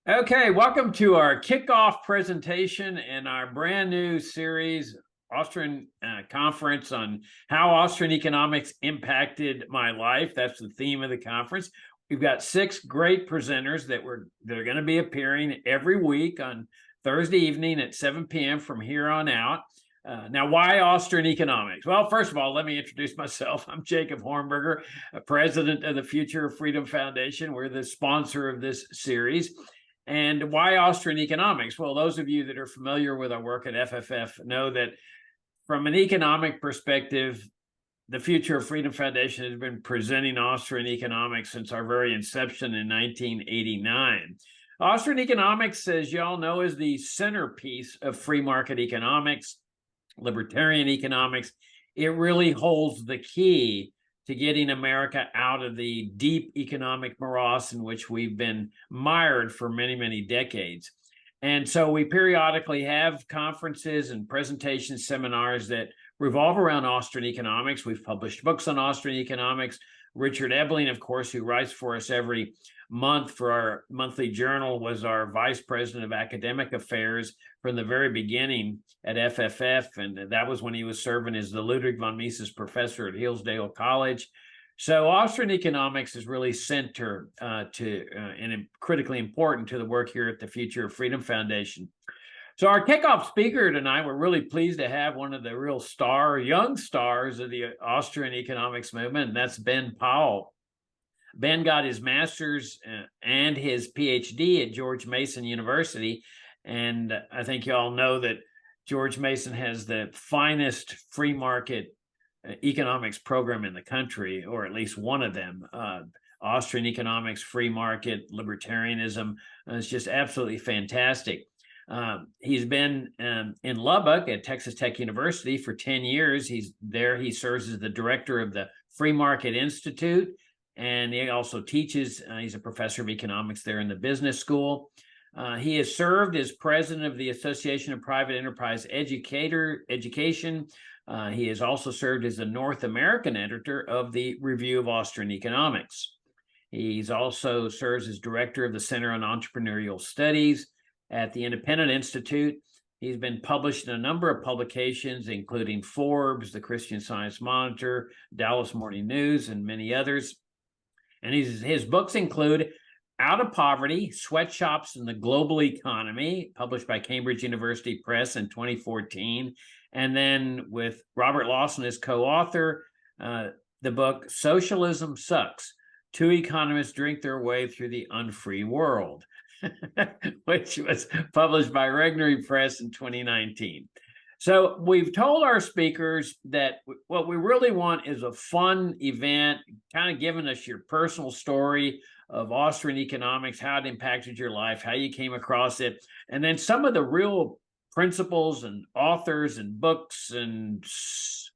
Okay, welcome to our kickoff presentation in our brand new series, Austrian Conference on how Austrian economics impacted my life. That's the theme of the conference. We've got 6 great presenters that are going to be appearing every week on Thursday evening at 7 p.m. from here on out. Now, why Austrian economics? Well, first of all, let me introduce myself. I'm Jacob Hornberger, president of the Future of Freedom Foundation. We're the sponsor of this series. And why Austrian economics? Well, those of you that are familiar with our work at FFF know that from an economic perspective, the Future of Freedom Foundation has been presenting Austrian economics since our very inception in 1989. Austrian economics, as you all know, is the centerpiece of free market economics, libertarian economics. It really holds the key to getting America out of the deep economic morass in which we've been mired for many, many decades. And so we periodically have conferences and presentations, seminars that revolve around Austrian economics. We've published books on Austrian economics. Richard Ebling, of course, who writes for us every month for our monthly journal, was our vice president of academic affairs from the very beginning at FFF, and that was when he was serving as the Ludwig von Mises professor at Hillsdale College. So Austrian economics is really center and critically important to the work here at the Future of Freedom Foundation. So our kickoff speaker tonight, we're really pleased to have one of the real young stars of the Austrian economics movement, and that's Ben Powell. Ben got his master's and his PhD at George Mason University. And I think you all know that George Mason has the finest free market economics program in the country, or at least one of them. Austrian economics, free market, libertarianism. It's just absolutely fantastic. He's been in Lubbock at Texas Tech University for 10 years. He's there. He serves as the director of the Free Market Institute, and he also teaches. He's a professor of economics there in the business school. He has served as president of the Association of Private Enterprise Education. He has also served as the North American editor of the Review of Austrian Economics. He's also serves as director of the Center on Entrepreneurial Studies at the Independent Institute. He's been published in a number of publications, including Forbes, the Christian Science Monitor, Dallas Morning News, and many others. And his books include Out of Poverty, Sweatshops in the Global Economy, published by Cambridge University Press in 2014. And then with Robert Lawson as co-author, the book Socialism Sucks, Two Economists Drink Their Way Through the Unfree World, which was published by Regnery Press in 2019. So we've told our speakers that what we really want is a fun event, kind of giving us your personal story of Austrian economics, how it impacted your life, how you came across it, and then some of the real principles and authors and books and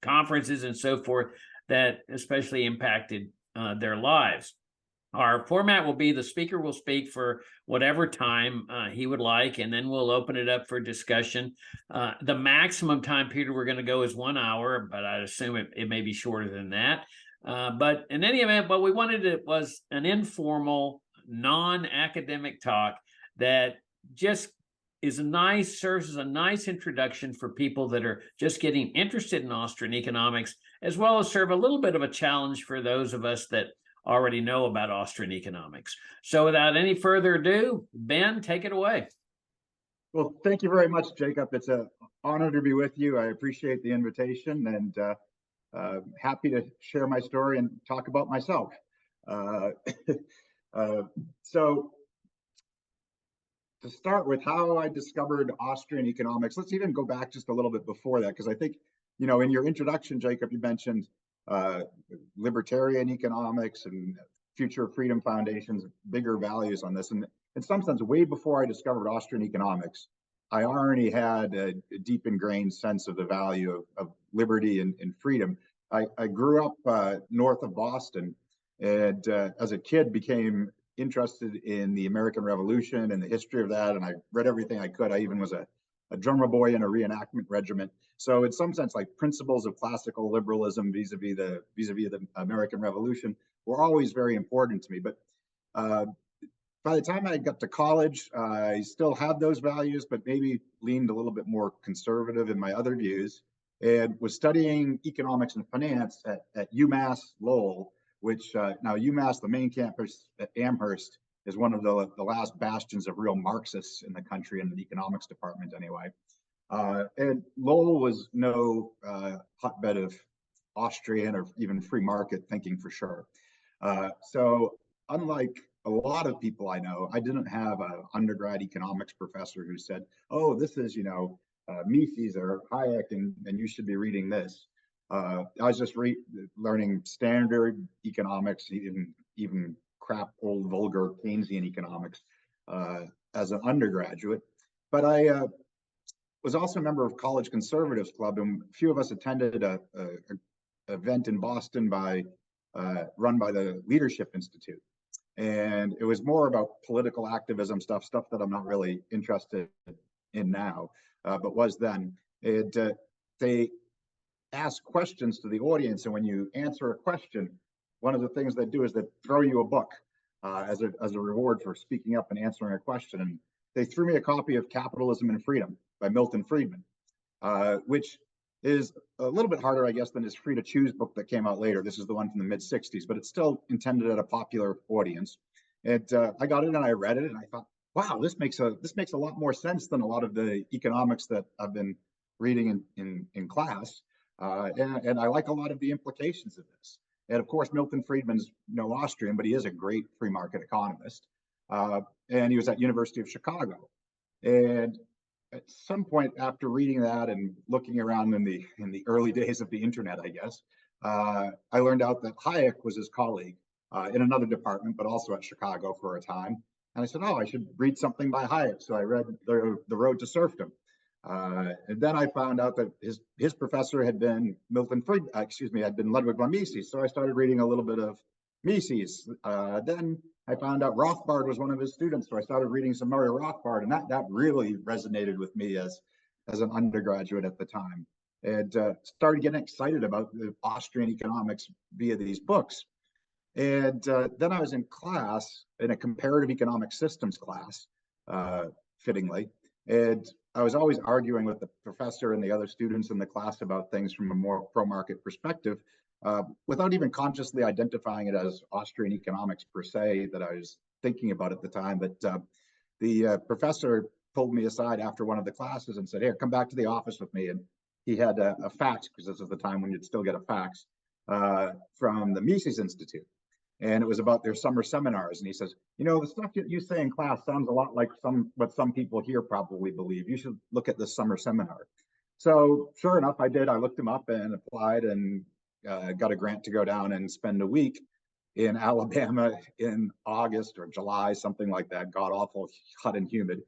conferences and so forth that especially impacted their lives. Our format will be the speaker will speak for whatever time he would like, and then we'll open it up for discussion. The maximum time period we're going to go is 1 hour, but I'd assume it may be shorter than that. But in any event, what we wanted was an informal, non-academic talk that just serves as a nice introduction for people that are just getting interested in Austrian economics, as well as serve a little bit of a challenge for those of us that already know about Austrian economics. So without any further ado, Ben, take it away. Well, thank you very much, Jacob. It's an honor to be with you. I appreciate the invitation, and happy to share my story and talk about myself. So to start with how I discovered Austrian economics, let's even go back just a little bit before that, because I think, in your introduction, Jacob, you mentioned libertarian economics and Future Freedom Foundation's bigger values on this. And in some sense, way before I discovered Austrian economics, I already had a deep ingrained sense of the value of liberty and freedom. I grew up north of Boston, and as a kid became interested in the American Revolution and the history of that. And I read everything I could. I even was a drummer boy in a reenactment regiment. So in some sense, like principles of classical liberalism vis-a-vis the American Revolution were always very important to me. But by the time I got to college, I still had those values, but maybe leaned a little bit more conservative in my other views, and was studying economics and finance at UMass Lowell, which now UMass, the main campus at Amherst, is one of the last bastions of real Marxists in the country in the economics department anyway. And Lowell was no hotbed of Austrian or even free market thinking for sure. So unlike a lot of people I know, I didn't have an undergrad economics professor who said, oh, this is, Mises or Hayek, and you should be reading this. I was just learning standard economics, even crap, old, vulgar Keynesian economics as an undergraduate. But I was also a member of College Conservatives Club, and a few of us attended a event in Boston run by the Leadership Institute. And it was more about political activism stuff that I'm not really interested in now, but was then. They ask questions to the audience, and when you answer a question, one of the things they do is they throw you a book as a reward for speaking up and answering a question. And they threw me a copy of Capitalism and Freedom by Milton Friedman, which is a little bit harder, I guess, than his Free to Choose book that came out later. This is the one from the mid-'60s, but it's still intended at a popular audience. And I got it and I read it and I thought, wow, this makes a lot more sense than a lot of the economics that I've been reading in class. And I like a lot of the implications of this. And of course, Milton Friedman's no Austrian, but he is a great free market economist. And he was at University of Chicago. And at some point after reading that and looking around in the early days of the internet, I guess, I learned out that Hayek was his colleague in another department, but also at Chicago for a time. And I said, oh, I should read something by Hayek. So I read The Road to Serfdom. And then I found out that his professor had been had been Ludwig von Mises. So I started reading a little bit of Mises. Then I found out Rothbard was one of his students, so I started reading some Murray Rothbard, and that really resonated with me as an undergraduate at the time, and started getting excited about the Austrian economics via these books. And then I was in class, in a comparative economic systems class, fittingly, and I was always arguing with the professor and the other students in the class about things from a more pro-market perspective, without even consciously identifying it as Austrian economics per se that I was thinking about at the time. But the professor pulled me aside after one of the classes and said, here, come back to the office with me. And he had a fax, because this is the time when you'd still get a fax, from the Mises Institute. And it was about their summer seminars. And he says, the stuff that you say in class sounds a lot like what some people here probably believe. You should look at this summer seminar. So sure enough, I did. I looked him up and applied and got a grant to go down and spend a week in Alabama in August or July, something like that, god awful, hot and humid,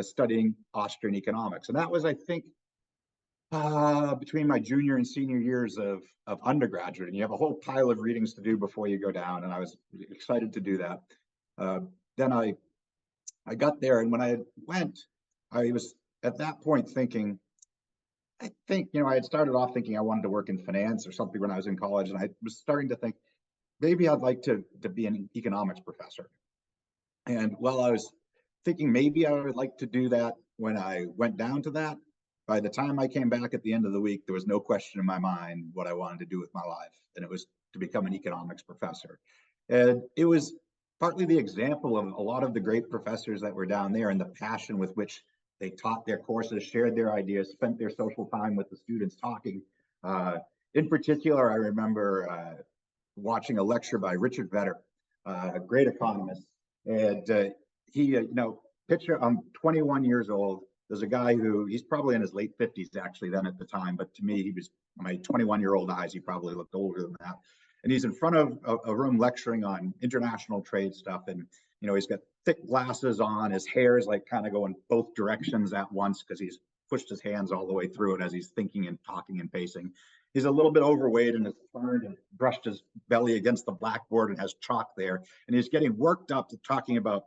studying Austrian economics. And that was, I think, between my junior and senior years of undergraduate. And you have a whole pile of readings to do before you go down. And I was excited to do that. Then I got there, and when I went, I was at that point thinking, I think, I had started off thinking I wanted to work in finance or something when I was in college. And I was starting to think, maybe I'd like to be an economics professor. And while I was thinking maybe I would like to do that, when I went down to that, by the time I came back at the end of the week, there was no question in my mind what I wanted to do with my life. And it was to become an economics professor. And it was partly the example of a lot of the great professors that were down there and the passion with which they taught their courses, shared their ideas, spent their social time with the students talking. In particular, I remember watching a lecture by Richard Vedder, a great economist. And he, picture, I'm 21 years old. There's a guy he's probably in his late 50s actually then at the time, but to me, he was, my 21-year-old eyes, he probably looked older than that. And he's in front of a room lecturing on international trade stuff. And, he's got thick glasses on, his hair's like kind of going both directions at once because he's pushed his hands all the way through it as he's thinking and talking and pacing. He's a little bit overweight and has turned and brushed his belly against the blackboard and has chalk there. And he's getting worked up to talking about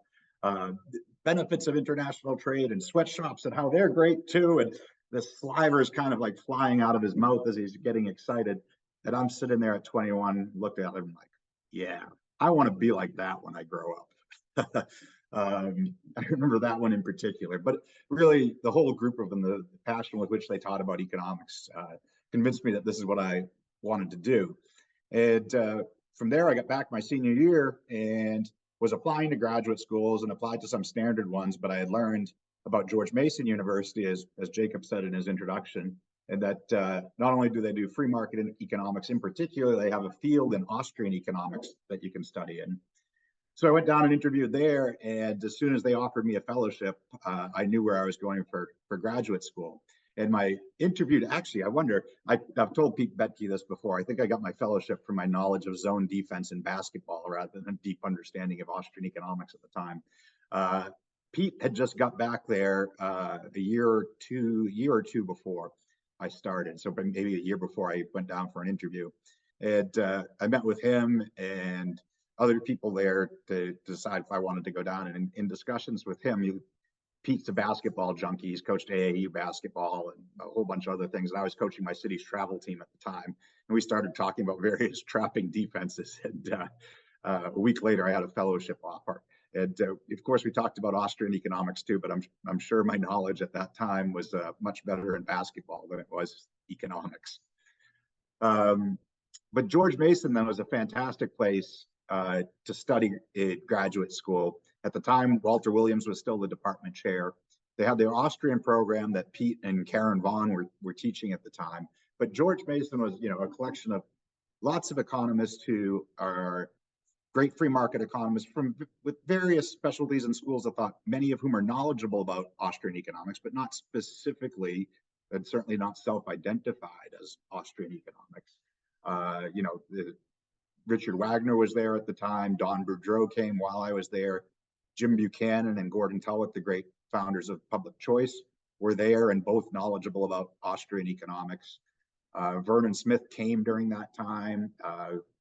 benefits of international trade and sweatshops and how they're great too. And the saliva is kind of like flying out of his mouth as he's getting excited. And I'm sitting there at 21, looked at him like, yeah, I want to be like that when I grow up. I remember that one in particular, but really the whole group of them, the passion with which they taught about economics, convinced me that this is what I wanted to do. And from there, I got back my senior year and was applying to graduate schools and applied to some standard ones, but I had learned about George Mason University, as Jacob said in his introduction, and that not only do they do free market economics, in particular, they have a field in Austrian economics that you can study in. So I went down and interviewed there, and as soon as they offered me a fellowship, I knew where I was going for graduate school. And my interview, actually, I wonder, I've told Pete Betke this before. I think I got my fellowship from my knowledge of zone defense in basketball rather than a deep understanding of Austrian economics at the time. Pete had just got back there a year or two before I started. So maybe a year before I went down for an interview. And I met with him and other people there to decide if I wanted to go down. And in discussions with him, Pete's a basketball junkie. He's coached AAU basketball and a whole bunch of other things. And I was coaching my city's travel team at the time. And we started talking about various trapping defenses. And a week later, I had a fellowship offer. And of course, we talked about Austrian economics too, but I'm sure my knowledge at that time was much better in basketball than it was economics. But George Mason then was a fantastic place to study at graduate school. At the time, Walter Williams was still the department chair. They had their Austrian program that Pete and Karen Vaughn were teaching at the time. But George Mason was, a collection of lots of economists who are great free market economists with various specialties and schools of thought, many of whom are knowledgeable about Austrian economics, but not specifically, and certainly not self-identified as Austrian economics. Richard Wagner was there at the time. Don Boudreau came while I was there. Jim Buchanan and Gordon Tullock, the great founders of Public Choice, were there and both knowledgeable about Austrian economics. Vernon Smith came during that time,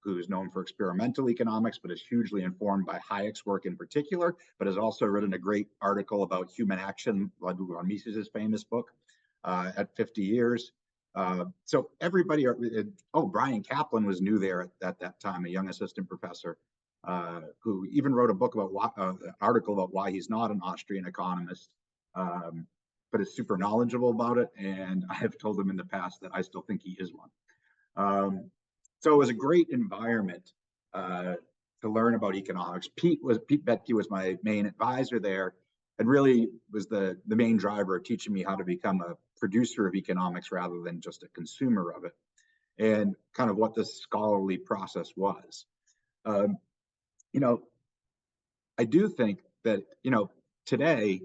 who's known for experimental economics, but is hugely informed by Hayek's work in particular, but has also written a great article about human action, on Mises' famous book, at 50 years. So everybody, Brian Kaplan was new there at that time, a young assistant professor, who even wrote a book about an article about why he's not an Austrian economist, but is super knowledgeable about it. And I have told him in the past that I still think he is one. So it was a great environment to learn about economics. Pete Betke was my main advisor there, and really was the main driver of teaching me how to become a producer of economics rather than just a consumer of it, and kind of what this scholarly process was. I do think that, today,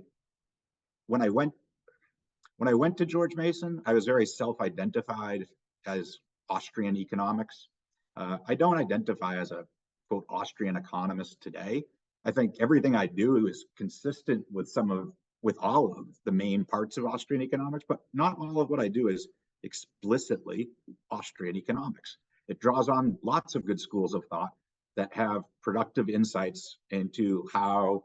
when I went to George Mason, I was very self-identified as Austrian economics. I don't identify as a, quote, Austrian economist today. I think everything I do is consistent with all of the main parts of Austrian economics, but not all of what I do is explicitly Austrian economics. It draws on lots of good schools of thought that have productive insights into how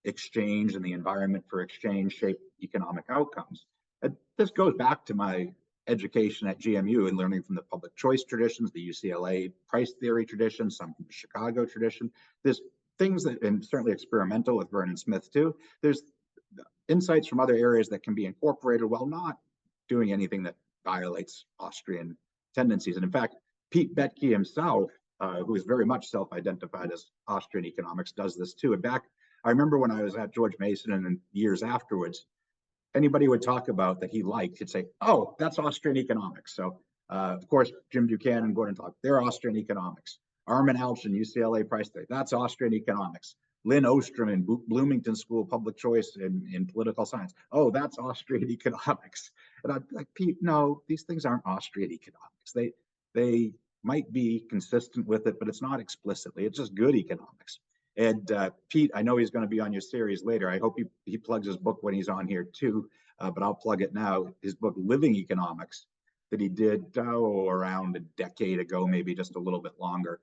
exchange and the environment for exchange shape economic outcomes. And this goes back to my education at GMU and learning from the public choice traditions, the UCLA price theory tradition, some from the Chicago tradition. There's things that, and certainly experimental with Vernon Smith too, there's insights from other areas that can be incorporated while not doing anything that violates Austrian tendencies. And in fact, Pete Betke himself, who is very much self-identified as Austrian economics, does this too. And I remember when I was at George Mason and in years afterwards, anybody would talk about that he liked, he'd say, oh, that's Austrian economics. So of course, Jim Buchanan and Gordon Tullock, they're Austrian economics. Armin Alchin, UCLA price theory, that's Austrian economics. Lynn Ostrom in Bloomington School of Public Choice in political science, oh, that's Austrian economics. And I'm like, Pete, no, these things aren't Austrian economics. They might be consistent with it, but it's not explicitly. It's just good economics. And Pete, I know he's going to be on your series later. I hope he plugs his book when he's on here too, but I'll plug it now. His book, Living Economics, that he did around a decade ago, maybe just a little bit longer.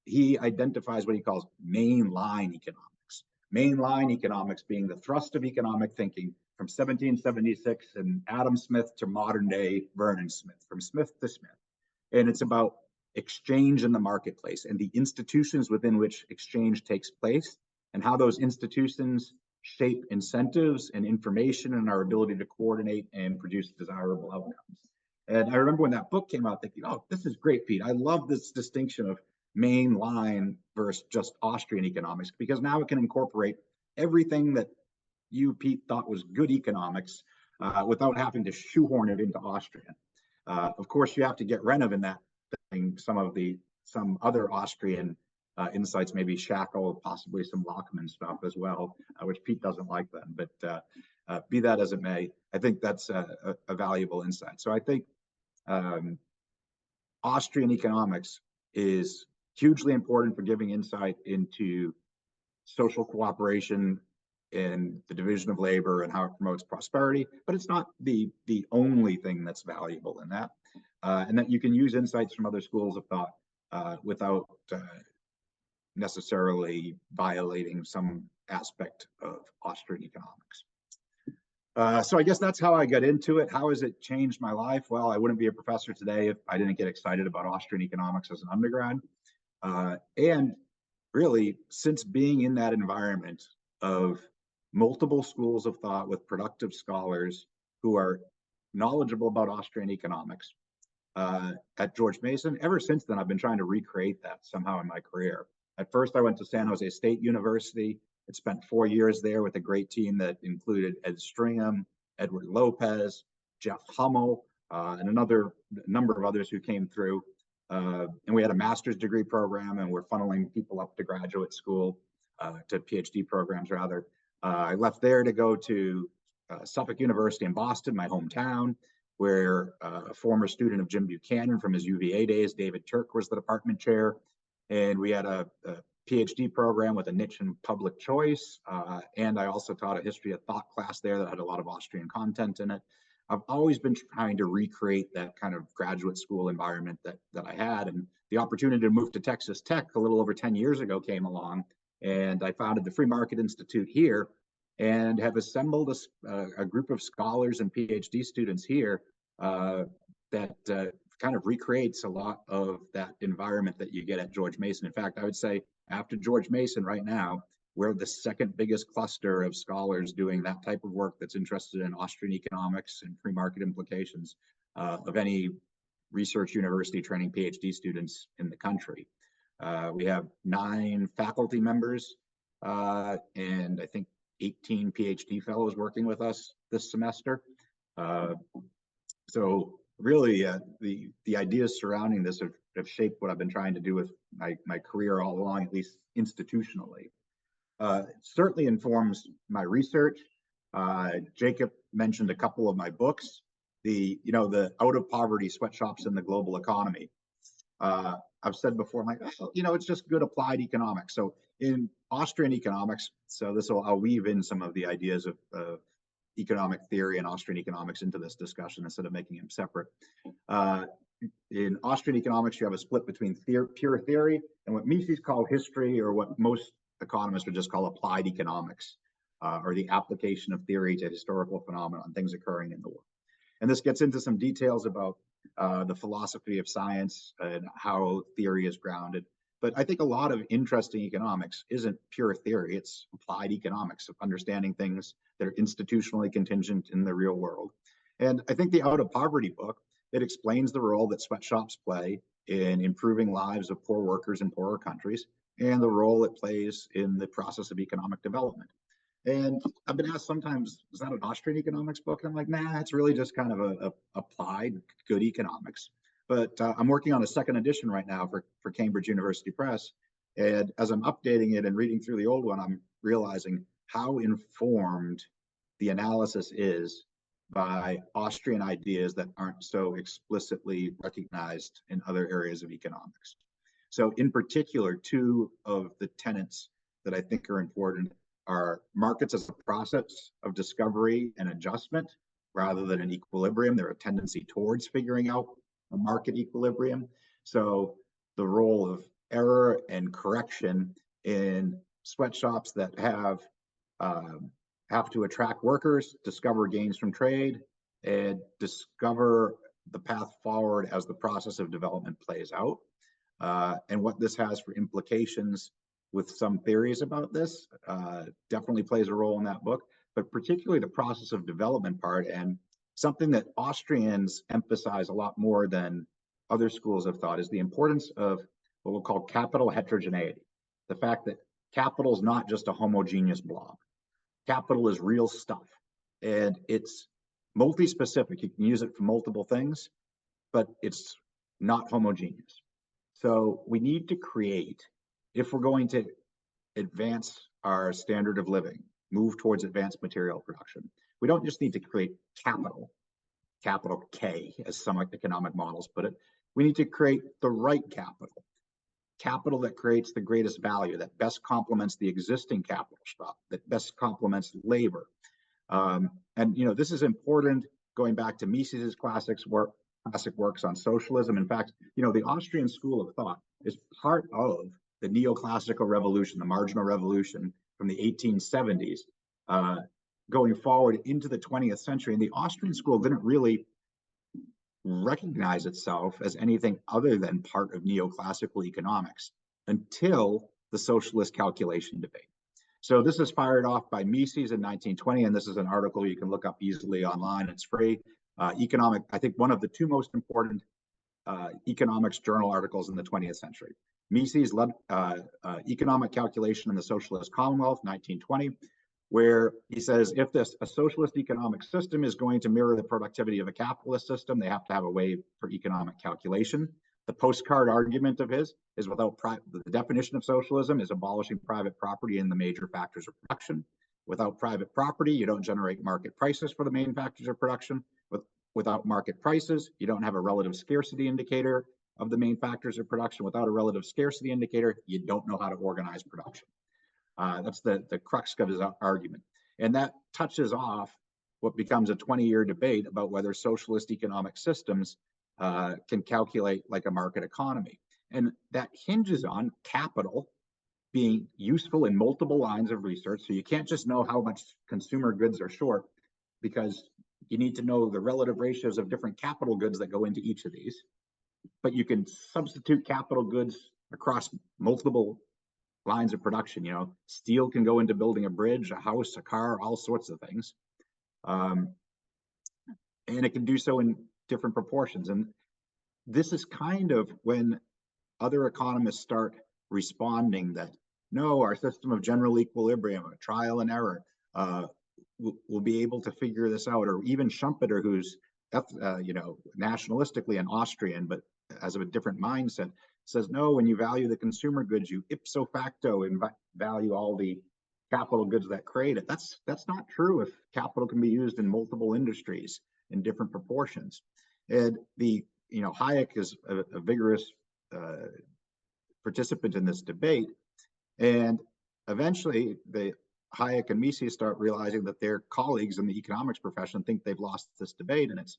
He identifies what he calls mainline economics. Mainline economics being the thrust of economic thinking from 1776 and Adam Smith to modern day Vernon Smith, from Smith to Smith. And it's about exchange in the marketplace and the institutions within which exchange takes place and how those institutions shape incentives and information and our ability to coordinate and produce desirable outcomes. And I remember when that book came out thinking, oh, this is great, Pete. I love this distinction of mainline versus just Austrian economics, because now it can incorporate everything that you, Pete, thought was good economics without having to shoehorn it into Austrian. Of course, you have to get rid of in that thing some other Austrian insights, maybe Shackle, possibly some Lockman stuff as well, which Pete doesn't like then. But be that as it may, I think that's a valuable insight. So I think Austrian economics is hugely important for giving insight into social cooperation and the division of labor and how it promotes prosperity, but it's not the only thing that's valuable in that, and that you can use insights from other schools of thought without necessarily violating some aspect of Austrian economics. So I guess that's how I got into it. How has it changed my life? Well, I wouldn't be a professor today if I didn't get excited about Austrian economics as an undergrad. And really, since being in that environment of multiple schools of thought with productive scholars who are knowledgeable about Austrian economics at George Mason, ever since then, I've been trying to recreate that somehow in my career. At first, I went to San Jose State University. I spent 4 years there with a great team that included Ed Stringham, Edward Lopez, Jeff Hummel, and another number of others who came through. And we had a master's degree program, and we're funneling people up to graduate school, to PhD programs rather. I left there to go to Suffolk University in Boston, my hometown, where a former student of Jim Buchanan from his UVA days, David Turk, was the department chair. And we had a PhD program with a niche in public choice. And I also taught a history of thought class there that had a lot of Austrian content in it. I've always been trying to recreate that kind of graduate school environment that I had. And the opportunity to move to Texas Tech a little over 10 years ago came along. And I founded the Free Market Institute here and have assembled a group of scholars and PhD students here that kind of recreates a lot of that environment that you get at George Mason. In fact, I would say after George Mason right now, we're the second biggest cluster of scholars doing that type of work that's interested in Austrian economics and free market implications of any research university training PhD students in the country. We have 9 faculty members and I think 18 PhD fellows working with us this semester. So really, the ideas surrounding this have shaped what I've been trying to do with my career all along, at least institutionally. It certainly informs my research. Jacob mentioned a couple of my books. The Out of Poverty Sweatshops in the Global Economy. I've said before, I'm like, oh, it's just good applied economics. So in Austrian economics, I'll weave in some of the ideas of economic theory and Austrian economics into this discussion instead of making them separate. In Austrian economics, you have a split between pure theory and what Mises called history, or what most economists would just call applied economics, or the application of theory to historical phenomena and things occurring in the world. And this gets into some details about the philosophy of science and how theory is grounded. But I think a lot of interesting economics isn't pure theory, it's applied economics of understanding things that are institutionally contingent in the real world. And I think the Out of Poverty book, it explains the role that sweatshops play in improving lives of poor workers in poorer countries and the role it plays in the process of economic development. And I've been asked sometimes, is that an Austrian economics book? And I'm like, nah, it's really just kind of a applied good economics. But I'm working on a second edition right now for Cambridge University Press. And as I'm updating it and reading through the old one, I'm realizing how informed the analysis is by Austrian ideas that aren't so explicitly recognized in other areas of economics. So in particular, 2 of the tenets that I think are important are markets as a process of discovery and adjustment rather than an equilibrium. They're a tendency towards figuring out a market equilibrium. So the role of error and correction in sweatshops that have to attract workers, discover gains from trade, and discover the path forward as the process of development plays out, and what this has for implications with some theories about this. Definitely plays a role in that book, but particularly the process of development part, and something that Austrians emphasize a lot more than other schools have thought is the importance of what we'll call capital heterogeneity. The fact that capital is not just a homogeneous blob. Capital is real stuff, and it's multi-specific. You can use it for multiple things, but it's not homogeneous. So we need to create, if we're going to advance our standard of living, move towards advanced material production, we don't just need to create capital, capital K, as some economic models put it. We need to create the right capital, capital that creates the greatest value, that best complements the existing capital stock, that best complements labor. And this is important going back to Mises's classic works on socialism. In fact, the Austrian school of thought is part of the neoclassical revolution, the marginal revolution from the 1870s, going forward into the 20th century. And the Austrian school didn't really recognize itself as anything other than part of neoclassical economics until the socialist calculation debate. So this is fired off by Mises in 1920, and this is an article you can look up easily online. It's free. I think one of the two most important economics journal articles in the 20th century. Mises led economic calculation in the socialist commonwealth, 1920, where he says if a socialist economic system is going to mirror the productivity of a capitalist system, they have to have a way for economic calculation. The postcard argument of his is the definition of socialism is abolishing private property in the major factors of production. Without private property, you don't generate market prices for the main factors of production. Without market prices, you don't have a relative scarcity indicator of the main factors of production. Without a relative scarcity indicator, you don't know how to organize production. That's the crux of his argument. And that touches off what becomes a 20-year debate about whether socialist economic systems can calculate like a market economy. And that hinges on capital being useful in multiple lines of research. So you can't just know how much consumer goods are short, because you need to know the relative ratios of different capital goods that go into each of these. But you can substitute capital goods across multiple lines of production. Steel can go into building a bridge, a house, a car, all sorts of things. And it can do so in different proportions. And this is kind of when other economists start responding that, no, our system of general equilibrium, trial and error, we'll be able to figure this out. Or even Schumpeter, who's nationalistically an Austrian, but has a different mindset, says, no, when you value the consumer goods, you ipso facto value all the capital goods that create it. That's not true if capital can be used in multiple industries in different proportions. And Hayek is a vigorous participant in this debate. And eventually Hayek and Mises start realizing that their colleagues in the economics profession think they've lost this debate. And it's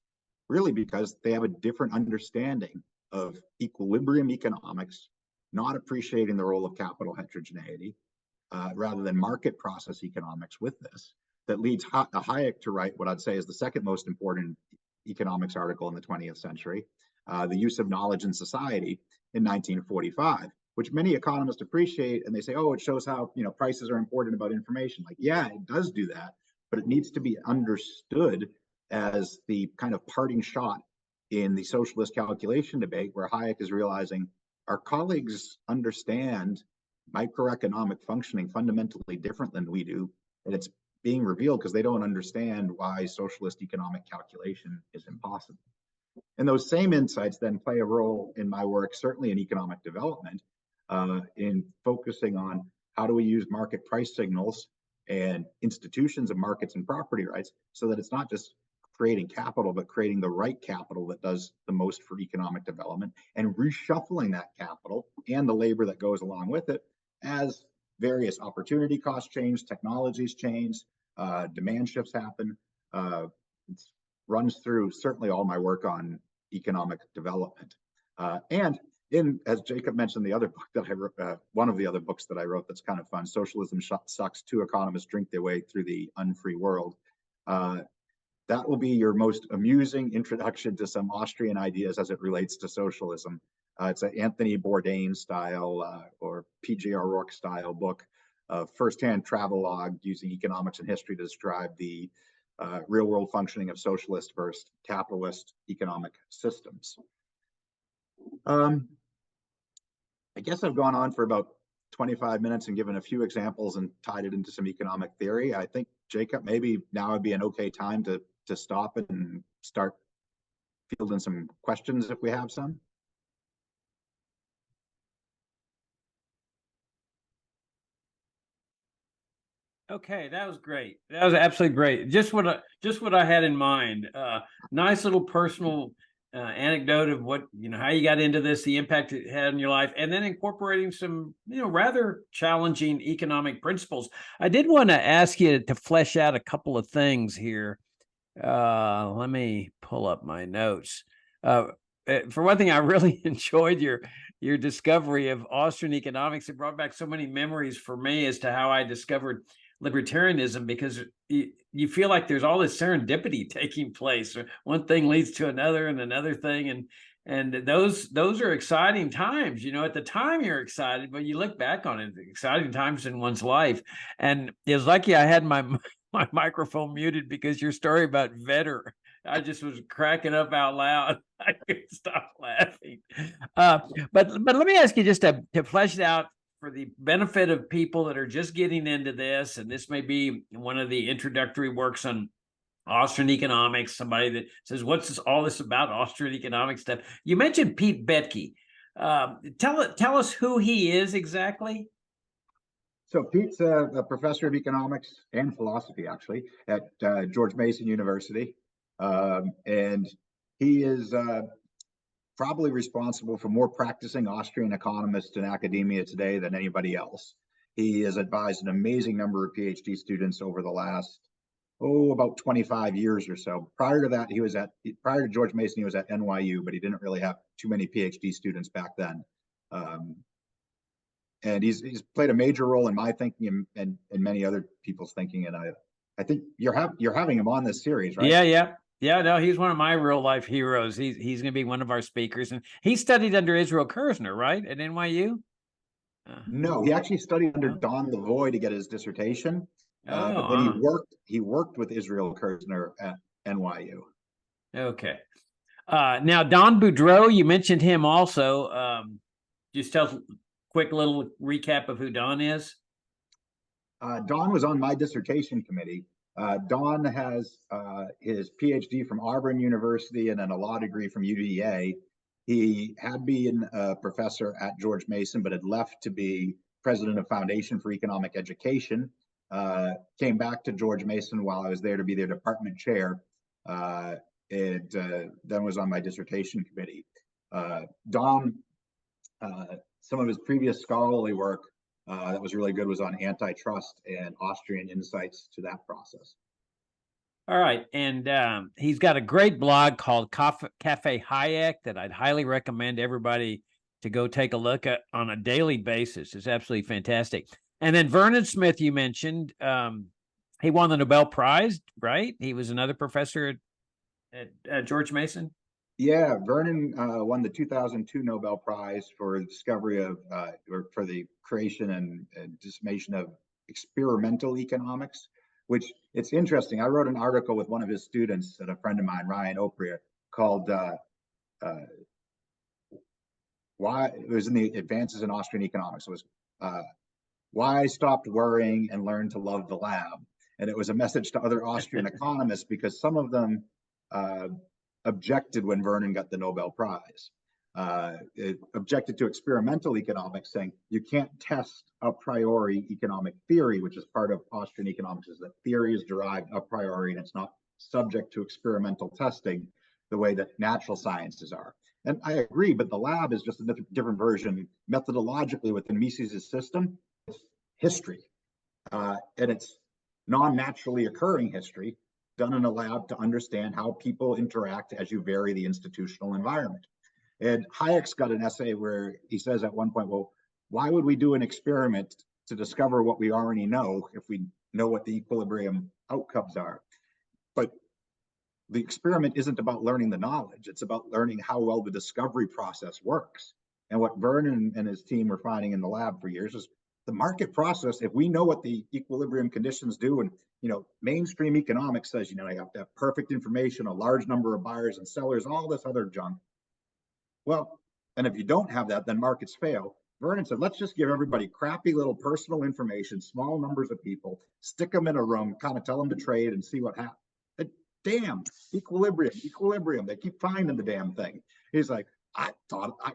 really because they have a different understanding of equilibrium economics, not appreciating the role of capital heterogeneity, rather than market process economics with this, that leads Hayek to write what I'd say is the second most important economics article in the 20th century, The Use of Knowledge in Society, in 1945, which many economists appreciate, and they say, oh, it shows how prices are important about information. Like, yeah, it does do that, but it needs to be understood as the kind of parting shot in the socialist calculation debate, where Hayek is realizing our colleagues understand microeconomic functioning fundamentally different than we do, and it's being revealed because they don't understand why socialist economic calculation is impossible. And those same insights then play a role in my work, certainly in economic development, in focusing on how do we use market price signals and institutions of markets and property rights so that it's not just creating capital, but creating the right capital that does the most for economic development, and reshuffling that capital and the labor that goes along with it as various opportunity costs change, technologies change, demand shifts happen. It runs through certainly all my work on economic development. And as Jacob mentioned, the other book that I wrote, one of the other books that I wrote that's kind of fun, Socialism Sucks, Two Economists Drink Their Way Through the Unfree World. That will be your most amusing introduction to some Austrian ideas as it relates to socialism. It's an Anthony Bourdain style or P.J. O'Rourke style book of firsthand travelogue using economics and history to describe the real world functioning of socialist versus capitalist economic systems. I guess I've gone on for about 25 minutes and given a few examples and tied it into some economic theory. I think, Jacob, maybe now would be an okay time to stop and start fielding some questions if we have some. Okay, that was great. That was absolutely great. Just what I had in mind. Nice little personal anecdote of what, how you got into this, the impact it had on your life, and then incorporating some, rather challenging economic principles. I did want to ask you to flesh out a couple of things here. Let me pull up my notes. For one thing, I really enjoyed your discovery of Austrian economics. It brought back so many memories for me as to how I discovered libertarianism, because you feel like there's all this serendipity taking place. One thing leads to another and another thing, and those are exciting times. At the time you're excited, but you look back on it, exciting times in one's life. And it was lucky I had my microphone muted, because your story about Vetter, I just was cracking up out loud. I couldn't stop laughing. But let me ask you, just to flesh it out for the benefit of people that are just getting into this, and this may be one of the introductory works on Austrian economics, somebody that says, what's all this about Austrian economics stuff? You mentioned Pete Boettke. Tell us who he is exactly. So Pete's a professor of economics and philosophy, actually, at George Mason University. And he is probably responsible for more practicing Austrian economists in academia today than anybody else. He has advised an amazing number of PhD students over the last, about 25 years or so. Prior to that, prior to George Mason, he was at NYU, but he didn't really have too many PhD students back then. And he's played a major role in my thinking and many other people's thinking. And I think you're having him on this series, right? Yeah, no, he's one of my real life heroes. He's going to be one of our speakers, and he studied under Israel Kirzner, right, at NYU. No, he actually studied under Don Lavoie to get his dissertation, but then he worked with Israel Kirzner at NYU. Okay. Now Don Boudreau, you mentioned him also. Just tell a quick little recap of who Don is. Don was on my dissertation committee. Don has his PhD from Auburn University and then a law degree from UVA. He had been a professor at George Mason, but had left to be president of Foundation for Economic Education. Came back to George Mason while I was there to be their department chair, and then was on my dissertation committee. Don, some of his previous scholarly work that was really good was on antitrust and Austrian insights to that process. All right. And he's got a great blog called Cafe Hayek that I'd highly recommend everybody to go take a look at on a daily basis. It's absolutely fantastic. And then Vernon Smith, you mentioned, he won the Nobel Prize, right? He was another professor at George Mason. Yeah, Vernon won the 2002 Nobel Prize for the discovery of, or for the creation and dissemination of experimental economics, which it's interesting. I wrote an article with one of his students and a friend of mine, Ryan Opria, called why, it was in the Advances in Austrian Economics. It was why I stopped worrying and learned to love the lab. And it was a message to other Austrian economists, because some of them objected when Vernon got the Nobel Prize. It objected to experimental economics, saying you can't test a priori economic theory, which is part of Austrian economics, is that theory is derived a priori and it's not subject to experimental testing the way that natural sciences are. And I agree, but the lab is just a different version. Methodologically, within Mises's system, it's history, and it's non-naturally occurring history done in a lab to understand how people interact as you vary the institutional environment. And Hayek's got an essay where he says at one point, well, why would we do an experiment to discover what we already know if we know what the equilibrium outcomes are? But the experiment isn't about learning the knowledge. It's about learning how well the discovery process works. And what Vernon and his team were finding in the lab for years is the market process. If we know what the equilibrium conditions do, and mainstream economics says, you have to have perfect information, a large number of buyers and sellers, all this other junk. Well, and if you don't have that, then markets fail. Vernon said, let's just give everybody crappy little personal information, small numbers of people, stick them in a room, kind of tell them to trade and see what happens. Damn, equilibrium. They keep finding the damn thing. He's like, I thought, I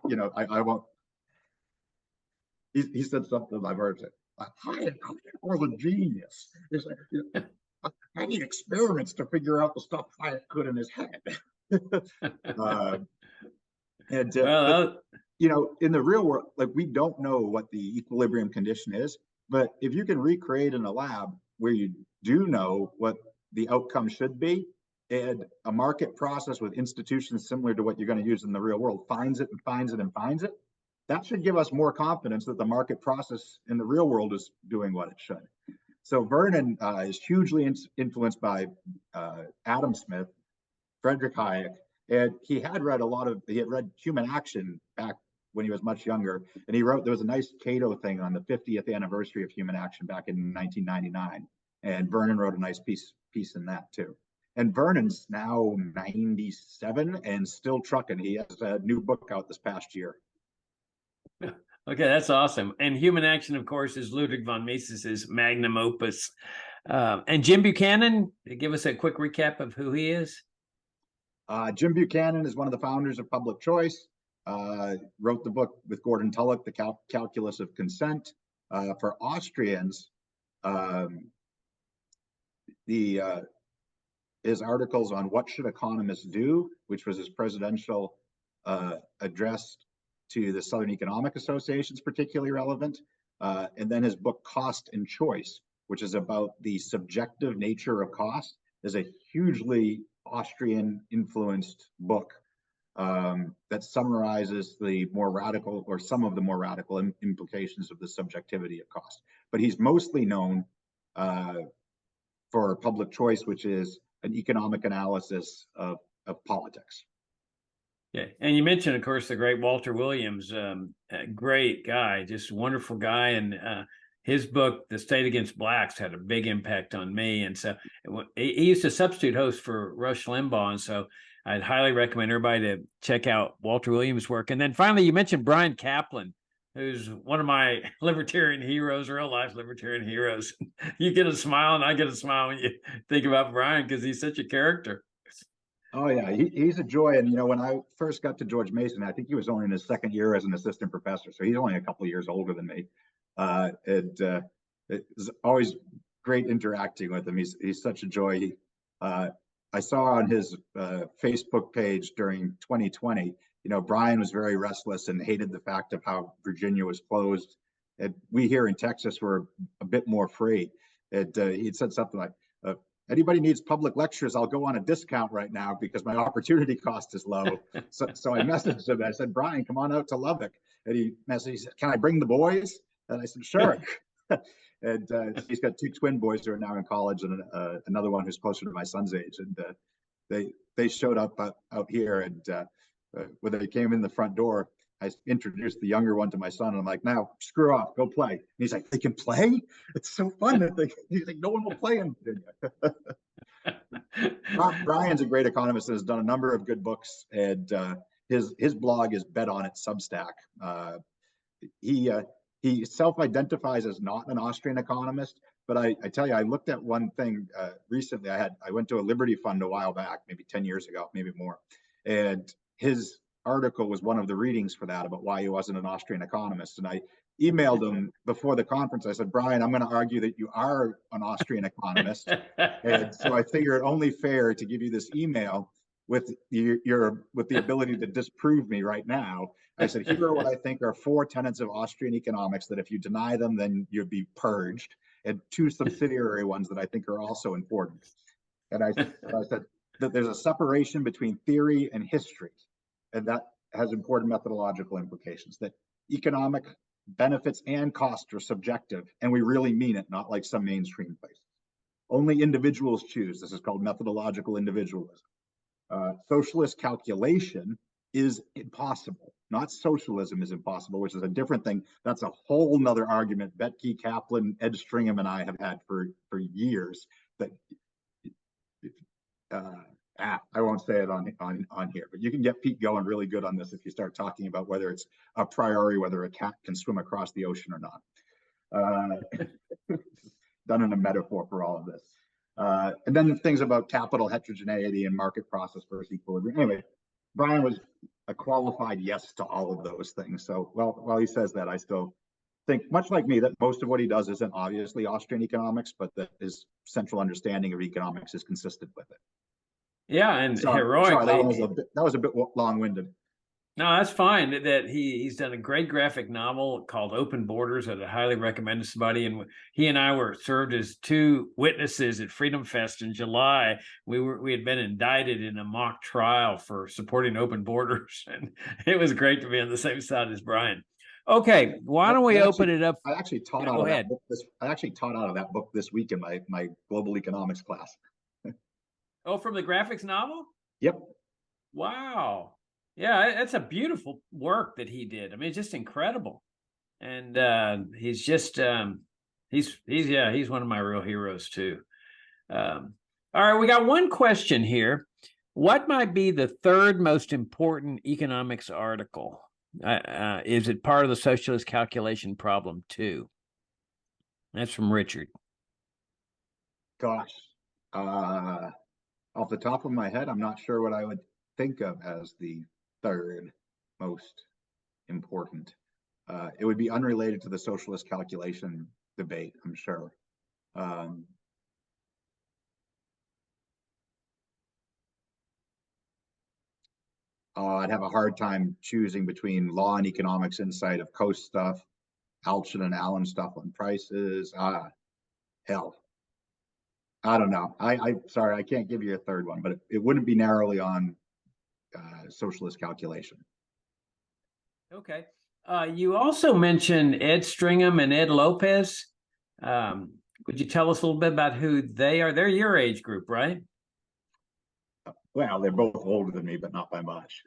won't. He said something I've heard. Hayek was a genius. He's like, I need experiments to figure out the stuff Hayek could in his head. In the real world, like, we don't know what the equilibrium condition is, but if you can recreate in a lab where you do know what the outcome should be, and a market process with institutions similar to what you're going to use in the real world finds it and finds it and finds it, that should give us more confidence that the market process in the real world is doing what it should. So Vernon is hugely influenced by Adam Smith, Friedrich Hayek, and he had read Human Action back when he was much younger, and he wrote, there was a nice Cato thing on the 50th anniversary of Human Action back in 1999, and Vernon wrote a nice piece in that too. And Vernon's now 97 and still trucking. He has a new book out this past year. Okay, that's awesome. And Human Action, of course, is Ludwig von Mises's magnum opus. And Jim Buchanan, give us a quick recap of who he is. Jim Buchanan is one of the founders of Public Choice. Wrote the book with Gordon Tullock, The Calculus of Consent. For Austrians, his articles on What Should Economists Do, which was his presidential address to the Southern Economic Association, is particularly relevant. And then his book Cost and Choice, which is about the subjective nature of cost, is a hugely Austrian influenced book that summarizes the more radical, or some of the more radical implications of the subjectivity of cost. But he's mostly known for Public Choice, which is an economic analysis of politics. Yeah, and you mentioned, of course, the great Walter Williams, a great guy, just wonderful guy, and his book, The State Against Blacks, had a big impact on me. And so he used to substitute host for Rush Limbaugh, and so I'd highly recommend everybody to check out Walter Williams' work. And then finally, you mentioned Bryan Caplan, who's one of my libertarian heroes, real life libertarian heroes. You get a smile, and I get a smile when you think about Bryan, because he's such a character. Oh yeah, he's a joy. And when I first got to George Mason, I think he was only in his second year as an assistant professor, so he's only a couple of years older than me. It's always great interacting with him. He's such a joy. I saw on his Facebook page during 2020, Bryan was very restless and hated the fact of how Virginia was closed. And we here in Texas were a bit more free. He'd said something like, anybody needs public lectures, I'll go on a discount right now because my opportunity cost is low. So I messaged him. I said, Bryan, come on out to Lubbock. And he said, can I bring the boys? And I said, sure. And he's got two twin boys who are now in college, and another one who's closer to my son's age. And they showed up out here, and when they came in the front door, I introduced the younger one to my son, and I'm like, now screw off, go play. And he's like, they can play? It's so fun that he's like, no one will play in Virginia. Bryan's a great economist and has done a number of good books, and his blog is Bet On It Substack. He self-identifies as not an Austrian economist, but I tell you, I looked at one thing recently. I went to a Liberty Fund a while back, maybe 10 years ago, maybe more, and his article was one of the readings for that about why he wasn't an Austrian economist. And I emailed him before the conference. I said, Bryan, I'm going to argue that you are an Austrian economist. And so I figure it only fair to give you this email with the ability to disprove me right now. I said, here are what I think are 4 tenets of Austrian economics that if you deny them, then you'd be purged, and 2 subsidiary ones that I think are also important. And I said that there's a separation between theory and history, and that has important methodological implications, that economic benefits and costs are subjective, and we really mean it, not like some mainstream places. Only individuals choose. This is called methodological individualism. Socialist calculation is impossible. Not socialism is impossible, which is a different thing. That's a whole nother argument Becky Kaplan, Ed Stringham, and I have had for years. That I won't say it on here, but you can get Pete going really good on this if you start talking about whether it's a priori, whether a cat can swim across the ocean or not. Done in a metaphor for all of this. And then things about capital heterogeneity and market process versus equilibrium. Anyway, Brian was a qualified yes to all of those things. So while he says that, I still think, much like me, that most of what he does isn't obviously Austrian economics, but that his central understanding of economics is consistent with it. Yeah, and Sorry, heroically, that was a bit long-winded. No, that's fine. That he's done a great graphic novel called Open Borders that I highly recommend to somebody. And he and I were served as two witnesses at Freedom Fest in July. We had been indicted in a mock trial for supporting open borders, and it was great to be on the same side as Brian. Okay, why don't we open it up? I actually taught out of that book I actually taught out of that book this week in my global economics class. Oh, from the graphics novel? Yep. Wow. Yeah, that's a beautiful work that he did. I mean, it's just incredible. And he's just he's one of my real heroes too. All right, we got one question here. What might be the third most important economics article? Is it part of the socialist calculation problem too? That's from Richard. Gosh, off the top of my head, I'm not sure what I would think of as the third most important. It would be unrelated to the socialist calculation debate, I'm sure. I'd have a hard time choosing between Law and Economics Insight of Coase stuff, Alchin and Allen stuff on prices. Hell, I don't know. Sorry, I can't give you a third one, but it wouldn't be narrowly on socialist calculation. Okay. You also mentioned Ed Stringham and Ed Lopez. Could you tell us a little bit about who they are? They're your age group, right? Well, they're both older than me, but not by much.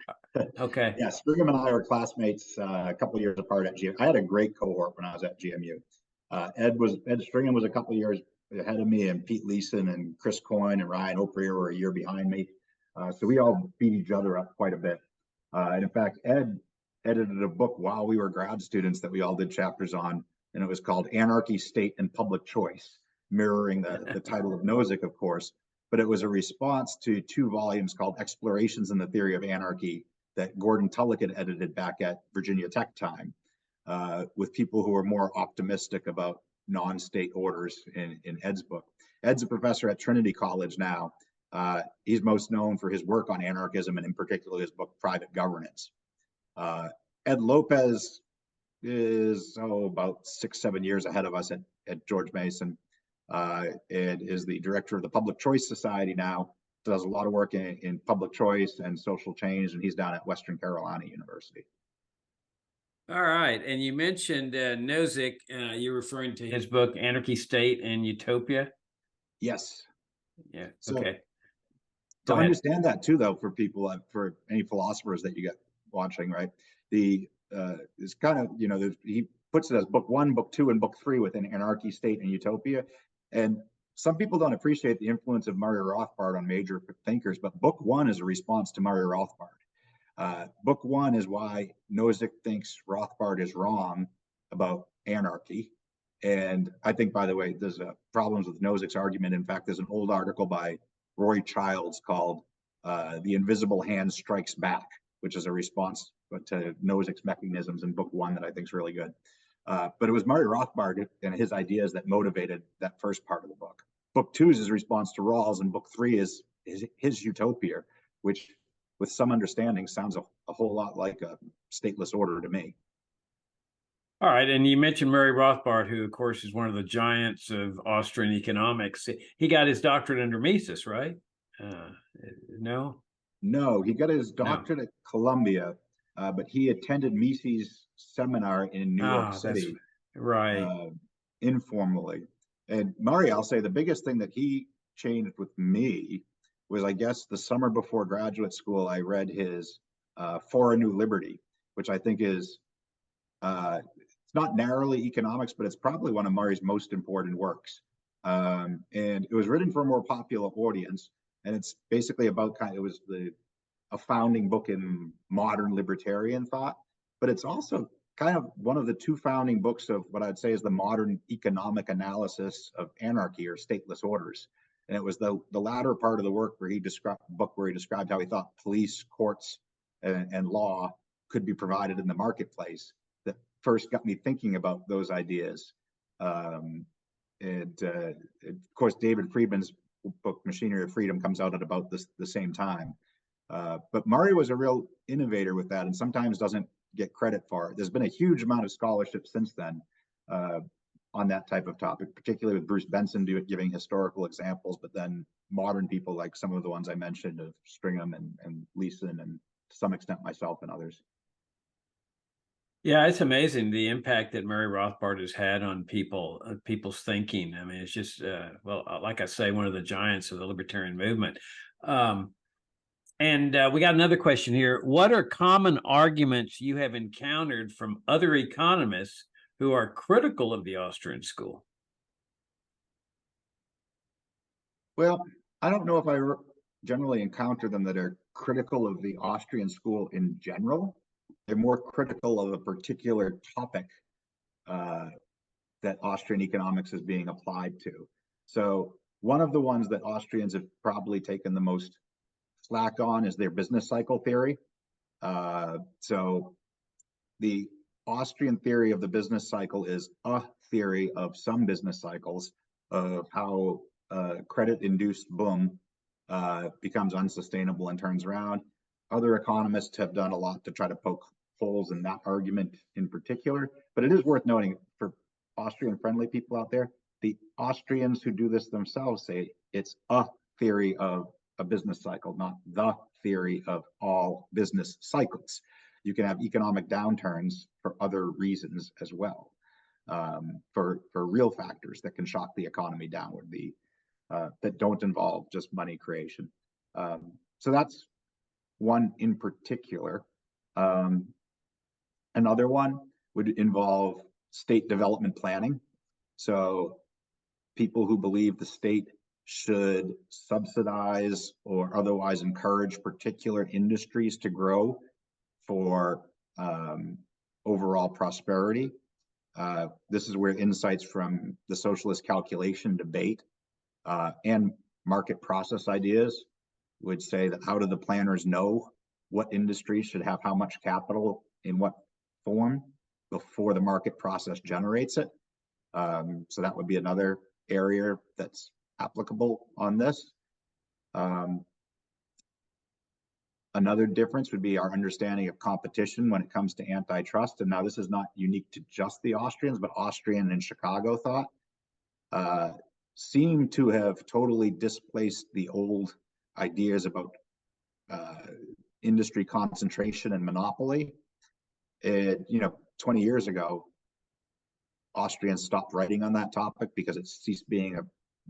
Okay. Yeah, Stringham and I were classmates a couple of years apart at GMU. I had a great cohort when I was at GMU. Ed Stringham was a couple of years ahead of me, and Pete Leeson and Chris Coyne and Ryan Oprier were a year behind me. So we all beat each other up quite a bit. And in fact, Ed edited a book while we were grad students that we all did chapters on, and it was called Anarchy, State, and Public Choice, mirroring the title of Nozick, of course. But it was a response to 2 volumes called Explorations in the Theory of Anarchy that Gordon Tullock had edited back at Virginia Tech time, with people who were more optimistic about non-state orders in Ed's book. Ed's a professor at Trinity College now. He's most known for his work on anarchism and in particular his book, Private Governance. Ed Lopez is about 6-7 years ahead of us at George Mason. Ed is the director of the Public Choice Society now, does a lot of work in public choice and social change, and he's down at Western Carolina University. All right. And you mentioned Nozick. You're referring to his book, Anarchy, State, and Utopia? Yes. Yeah. So, okay. To understand that too, though, for people, for any philosophers that you get watching, right? It's kind of, he puts it as book 1, book 2, and book 3 within Anarchy, State, and Utopia. And some people don't appreciate the influence of Murray Rothbard on major thinkers, but book 1 is a response to Murray Rothbard. Book 1 is why Nozick thinks Rothbard is wrong about anarchy. And I think, by the way, there's problems with Nozick's argument. In fact, there's an old article by Roy Childs called The Invisible Hand Strikes Back, which is a response to Nozick's mechanisms in book 1 that I think is really good. But it was Murray Rothbard and his ideas that motivated that first part of the book. Book 2 is his response to Rawls, and book 3 is his Utopia, which, with some understanding, sounds a whole lot like a stateless order to me. All right. And you mentioned Murray Rothbard, who, of course, is one of the giants of Austrian economics. He got his doctorate under Mises, right? No? No, he got his doctorate at Columbia, but he attended Mises' seminar in New York City. Right. Informally. And Murray, I'll say the biggest thing that he changed with me was, I guess, the summer before graduate school, I read his For a New Liberty, which I think is it's not narrowly economics, but it's probably one of Murray's most important works. And it was written for a more popular audience, and it's basically about it was a founding book in modern libertarian thought, but it's also kind of one of the two founding books of what I'd say is the modern economic analysis of anarchy or stateless orders. And it was the latter part of the work where he described how he thought police, courts, and law could be provided in the marketplace that first got me thinking about those ideas. And of course, David Friedman's book, Machinery of Freedom, comes out at about the same time. But Murray was a real innovator with that and sometimes doesn't get credit for it. There's been a huge amount of scholarship since then on that type of topic, particularly with Bruce Benson giving historical examples, but then modern people like some of the ones I mentioned of Stringham and Leeson, and to some extent myself and others. Yeah, it's amazing the impact that Murray Rothbard has had on people's thinking. I mean, it's just, like I say, one of the giants of the libertarian movement. And we got another question here. What are common arguments you have encountered from other economists who are critical of the Austrian school? Well, I don't know if I generally encounter them that are critical of the Austrian school in general. They're more critical of a particular topic that Austrian economics is being applied to. So one of the ones that Austrians have probably taken the most slack on is their business cycle theory. So the Austrian theory of the business cycle is a theory of some business cycles of how credit-induced boom becomes unsustainable and turns around. Other economists have done a lot to try to poke holes in that argument in particular, but it is worth noting for Austrian-friendly people out there, the Austrians who do this themselves say it's a theory of a business cycle, not the theory of all business cycles. You can have economic downturns for other reasons as well, for real factors that can shock the economy downward, that don't involve just money creation. So that's one in particular. Another one would involve state development planning. So people who believe the state should subsidize or otherwise encourage particular industries to grow for overall prosperity. This is where insights from the socialist calculation debate and market process ideas would say that how do the planners know what industries should have how much capital in what form before the market process generates it. So that would be another area that's applicable on this. Another difference would be our understanding of competition when it comes to antitrust. And now this is not unique to just the Austrians, but Austrian and Chicago thought seem to have totally displaced the old ideas about industry concentration and monopoly. 20 years ago, Austrians stopped writing on that topic because it ceased being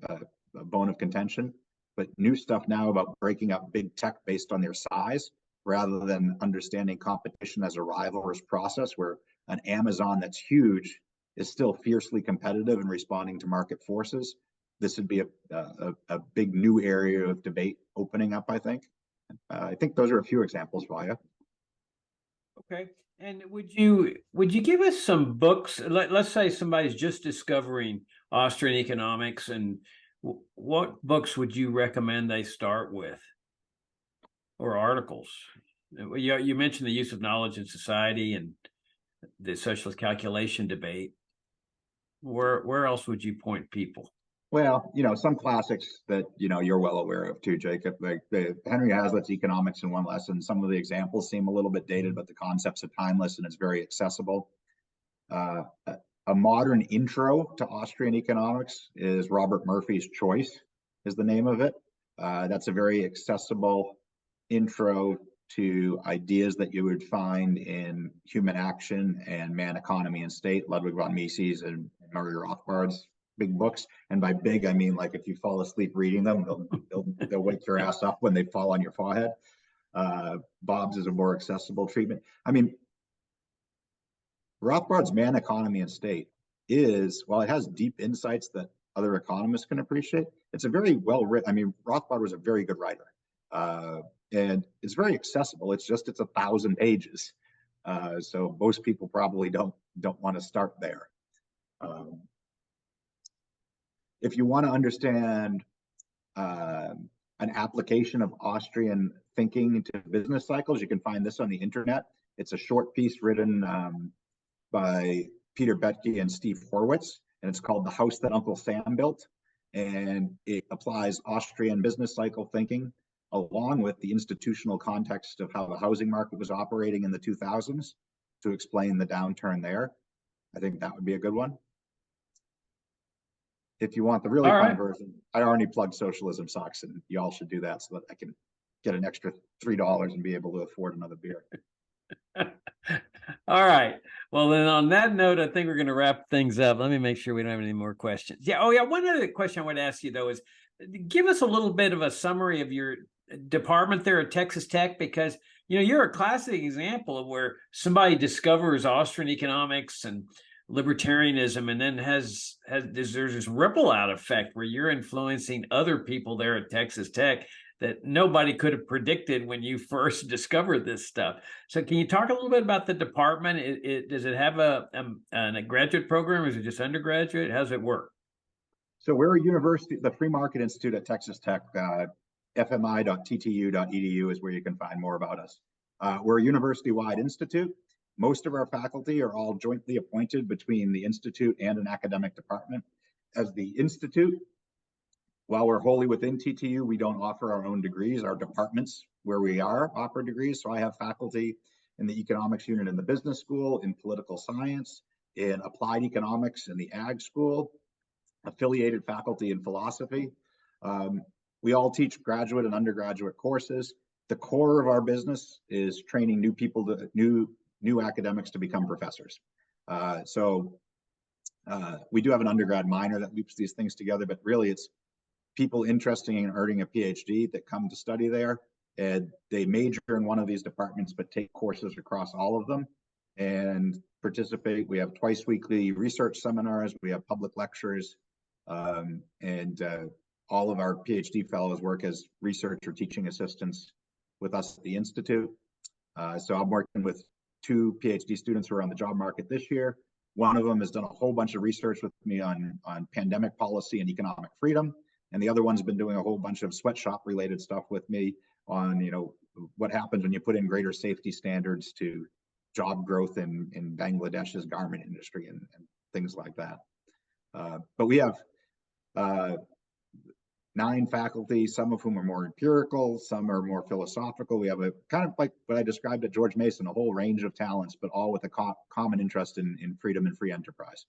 a bone of contention. But new stuff now about breaking up big tech based on their size, rather than understanding competition as a rivalrous process where an Amazon that's huge is still fiercely competitive and responding to market forces. This would be a big new area of debate opening up, I think. I think those are a few examples for you. Okay. And would you give us some books? Let's say somebody's just discovering Austrian economics, and what books would you recommend they start with, or articles? You mentioned the use of knowledge in society and the socialist calculation debate. Where else would you point people? Well, some classics that you're well aware of too, Jacob. Like Henry Hazlitt's Economics in One Lesson. Some of the examples seem a little bit dated, but the concepts are timeless and it's very accessible. A modern intro to Austrian economics is Robert Murphy's Choice, is the name of it. That's a very accessible intro to ideas that you would find in Human Action and Man, Economy, and State, Ludwig von Mises and Murray Rothbard's big books. And by big, I mean like if you fall asleep reading them, they'll wake your ass up when they fall on your forehead. Bob's is a more accessible treatment. I mean, Rothbard's Man, Economy, and State is, while it has deep insights that other economists can appreciate, it's a very well written. I mean, Rothbard was a very good writer, and it's very accessible. It's 1,000 pages, so most people probably don't want to start there. If you want to understand an application of Austrian thinking into business cycles, you can find this on the internet. It's a short piece written by Peter Betke and Steve Horwitz, and it's called The House That Uncle Sam Built. And it applies Austrian business cycle thinking along with the institutional context of how the housing market was operating in the 2000s to explain the downturn there. I think that would be a good one. If you want the really fun version, I already plugged Socialism Sucks, and y'all should do that so that I can get an extra $3 and be able to afford another beer. All right. Well, then on that note, I think we're going to wrap things up. Let me make sure we don't have any more questions. Yeah. Oh, yeah. One other question I want to ask you, though, is give us a little bit of a summary of your department there at Texas Tech, because, you know, you're a classic example of where somebody discovers Austrian economics and libertarianism, and then there's this ripple out effect where you're influencing other people there at Texas Tech that nobody could have predicted when you first discovered this stuff. So can you talk a little bit about the department? Does it have a graduate program, or is it just undergraduate? How does it work? So we're a university, the Free Market Institute at Texas Tech, fmi.ttu.edu is where you can find more about us. We're a university-wide institute. Most of our faculty are all jointly appointed between the institute and an academic department. As the institute, while we're wholly within TTU, we don't offer our own degrees. Our departments where we are offer degrees. So I have faculty in the economics unit in the business school, in political science, in applied economics in the ag school, affiliated faculty in philosophy. We all teach graduate and undergraduate courses. The core of our business is training new people, new academics to become professors. We do have an undergrad minor that loops these things together, but really it's people interested in earning a PhD that come to study there, and they major in one of these departments but take courses across all of them and participate. We have twice weekly research seminars, we have public lectures, and all of our PhD fellows work as research or teaching assistants with us at the Institute. So I'm working with 2 PhD students who are on the job market this year. One of them has done a whole bunch of research with me on pandemic policy and economic freedom. And the other one's been doing a whole bunch of sweatshop related stuff with me on, you know, what happens when you put in greater safety standards to job growth in Bangladesh's garment industry and things like that. But we have 9 faculty, some of whom are more empirical, some are more philosophical. We have a kind of like what I described at George Mason, a whole range of talents, but all with a common interest in freedom and free enterprise.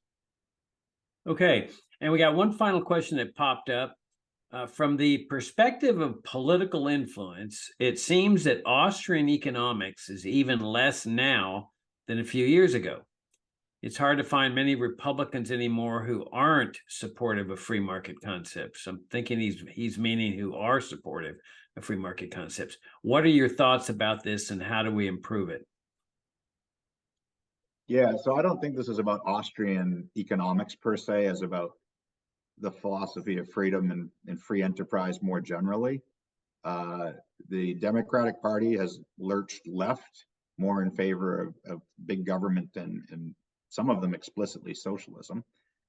Okay, and we got one final question that popped up. From the perspective of political influence, it seems that Austrian economics is even less now than a few years ago. It's hard to find many Republicans anymore who aren't supportive of free market concepts. I'm thinking he's meaning who are supportive of free market concepts. What are your thoughts about this, and how do we improve it? Yeah, so I don't think this is about Austrian economics per se, as about the philosophy of freedom and free enterprise more generally. The Democratic Party has lurched left more in favor of big government and some of them explicitly socialism.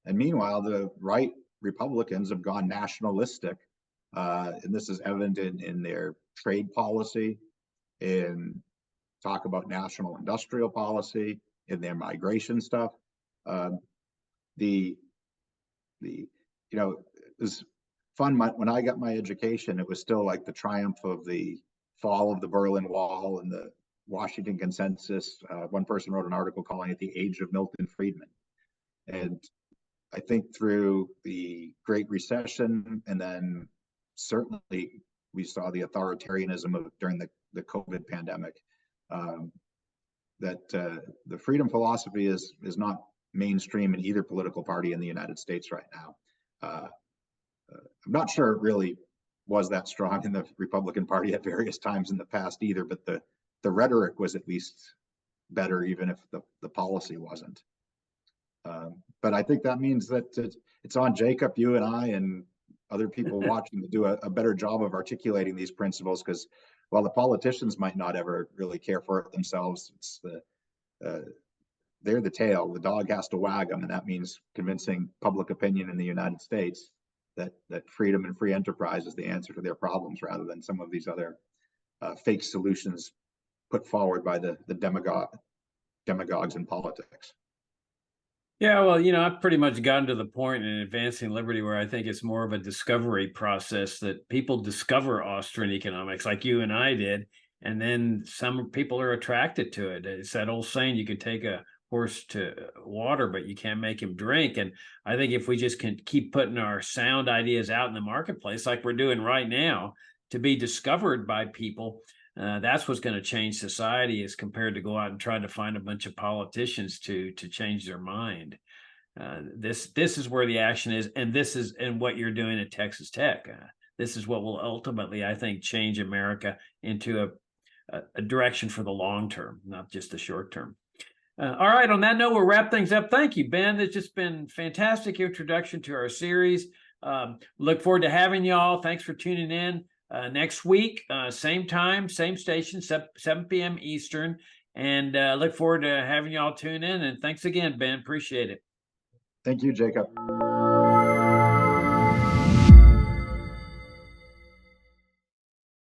And meanwhile, the right Republicans have gone nationalistic. And this is evident in their trade policy, in talk about national industrial policy, in their migration stuff. You know, it was fun. When I got my education, it was still like the triumph of the fall of the Berlin Wall and the Washington Consensus. One person wrote an article calling it the age of Milton Friedman. And I think through the Great Recession, and then certainly we saw the authoritarianism during the COVID pandemic, that the freedom philosophy is not mainstream in either political party in the United States right now. I'm not sure it really was that strong in the Republican Party at various times in the past either, but the rhetoric was at least better, even if the policy wasn't. But I think that means that it's on Jacob, you and I, and other people watching to do a better job of articulating these principles, because while the politicians might not ever really care for it themselves, it's they're the tail. The dog has to wag them, and that means convincing public opinion in the United States that freedom and free enterprise is the answer to their problems, rather than some of these other fake solutions put forward by the demagogues in politics. Yeah, well, I've pretty much gotten to the point in advancing liberty where I think it's more of a discovery process, that people discover Austrian economics like you and I did, and then some people are attracted to it. It's that old saying, you can take a horse to water, but you can't make him drink. And I think if we just can keep putting our sound ideas out in the marketplace like we're doing right now to be discovered by people, that's what's going to change society, as compared to go out and try to find a bunch of politicians to change their mind. This is where the action is, and this is what you're doing at Texas Tech. This is what will ultimately, I think, change America into a direction for the long term, not just the short term. All right, on that note, we'll wrap things up. Thank you, Ben. It's just been fantastic introduction to our series. Look forward to having y'all. Thanks for tuning in. Next week, same time, same station, 7 p.m. Eastern. And look forward to having y'all tune in. And thanks again, Ben. Appreciate it. Thank you, Jacob.